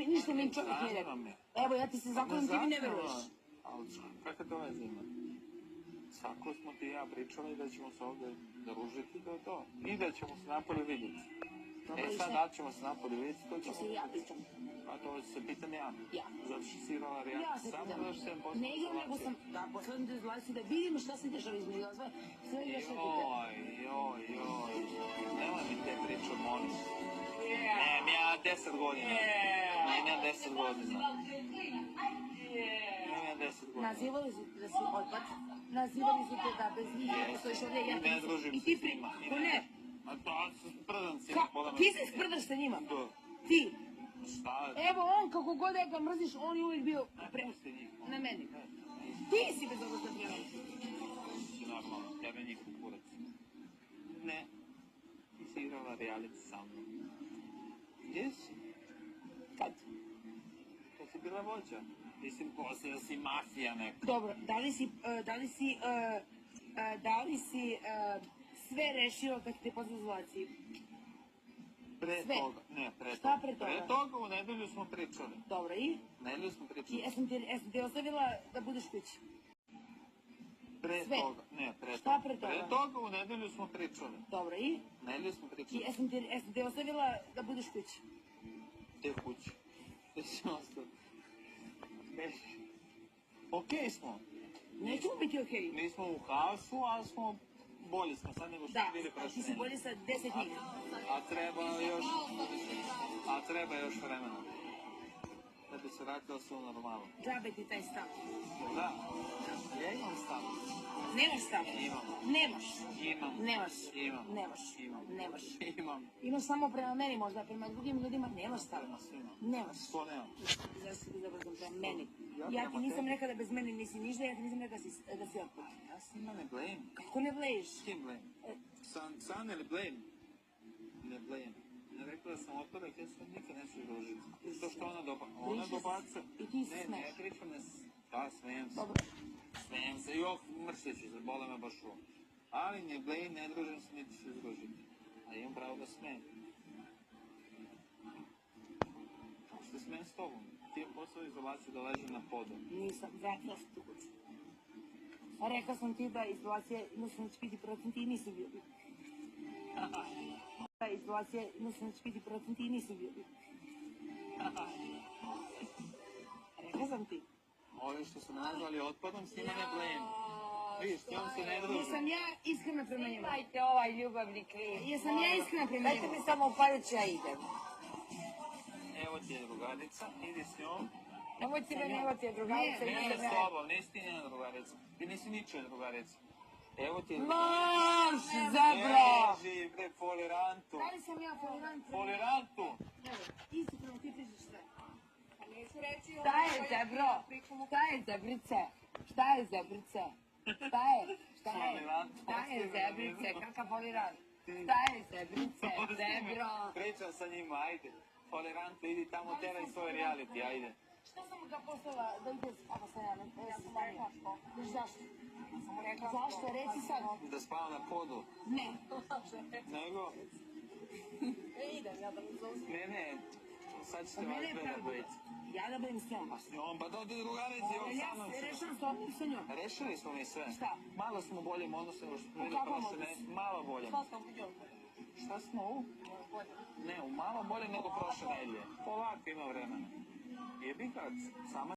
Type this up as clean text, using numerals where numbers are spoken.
Ništa mi čovjek nije rekao. Evo, ja ti se zakonom, ti mi ne veruješ. Ali kakve to veze ima? Svako smo ti i ja pričali da ćemo se ovdje družiti, to je to. I da ćemo se napolje vidjeti. Sad da ćemo se napolje vidjeti, to ćemo se ja pitam. Pa to se pitam ja. Ja. Zato što si igrala Real. Ja se pitam. Ne igram, nego sam, da, poslednjem dezolaciji, da vidimo šta se dešava između vas. Sve još ne pitam. Joj. Nemoj mi te priče, molim. Nemam ja 10 godina. Nemam ja 10 godina. Nazivali su da si otpad, nazivali su te da bez njih ne postojiš ovdje, ja ne družim se s njima. Ko ne? A to sprdam se. Ti se sprdaš sa njima? Ti? Šta? Evo on, kako god da ga mrziš, on je uvijek bio na meni. Ti si bezobrazna prema meni. Si normalno, tebe njihov kurac. Ne, ti si igrala reality sa mnom. Jesi? Kad? Kad si bila vođa. Mislim, poslije da si mafija neka. Dobro, da li si sve rešio kad te pozvao izolaciji? Pre toga, ne, pre toga. Šta pre toga? Pre toga u nedelju smo pričali. Dobro, i? U nedelju smo pričali. I jesam te ostavila da budeš kući? Pre toga, ne, pre toga. Šta pre toga? Pre toga u nedelju smo pričali. Dobro, i? U nedelju smo pričali. I jesam te ostavila da budeš kući? Te kući. Te si ostao. Okej smo. Nećemo biti okej. Mi smo u haosu, ali smo bolji smo sad nego što smo bili prošle. Da, ti si bolji sa 10 njih. A treba još vremena. Da bi se vratilo sve u normalu. Džabe ti taj stav. Da. Ja imam stav. Nemaš stav? Imam. Nemaš? Imam. Nemaš? Imam. Nemaš? Imam. Nemaš? Imam. Imaš samo prema meni možda, prema drugim ljudima nemaš stav. Prema svima. Nemaš. Što nemam? Zašto ti zabrzam prema meni? Ja ti nisam rekla da bez mene nisi ništa, ja ti nisam rekla da si otpad. Ja s njima ne blame. Kako ne blejiš? S kim blame? San ili blame? Ne blame. Ne rekla da sam otpada, ja se nikad neću družiti. To što ona dobaca. I ti se smeš. Ne pričam, da, smijem se. Dobro. Smijem se, mršeći se, bole me baš ovo. Ali ne blame, ne družim se, niti se družiti. A imam pravo da smijem. Kako se smijem s tobom? Ti je posao izolacije da ležim na podu. Nisam, vratila sam tu kuću. Rekla sam ti da izolacije, mislim da će biti procenti i nisu bili. Da izolacije, mislim da će biti procenti i nisu bili. Rekla sam ti. Ovi što su me nazvali otpadom, s njima ne blame. Viš, s njom se ne druži. Jesam ja iskrena prema njima? Imajte ovaj ljubavni klip. Jesam ja iskrena prema njima? Dajte mi samo upaljući, ja idem. Evo ti je drugarica, idi s njom. Nemojte me, evo ti je drugarica. Ne s tobom, nisi ti njena drugarica. Ti nisi ničija drugarica. Evo ti je Marš, zebro! Ježi, bre, folirantu. Da li sam ja folirantu? Folirantu! Evo, iskreno ti pričaš sve. Šta je zebro? Šta je zebrice? Šta je zebrice? Šta je? Šta je zebrice? Kakav folirant? Šta je zebrice? Zebro! Pričam sa njima, ajde. Folirantu, idi tamo, teraj svoj reality, ajde. Šta sam ga poslala da ide ako sam ja rekla? Zašto? Zašto? Reci sad. Da spavam na podu. Ne. Nego? Idem, ja da mi zauzim. Ne, sad ćete vas dve da budete. Ja da budem s njom. A s njom, pa dodi drugarici, evo sa mnom Ja se. rešam sa njom. Rešili smo mi sve. Šta? Malo smo u boljem odnosu nego što smo bili kakvom prošle odnosu? Malo boljem. Šta sam uđeo? Šta smo u? Ne, u malo boljem nego prošle nedelje. Polako ima vremena. Jebi kad, sama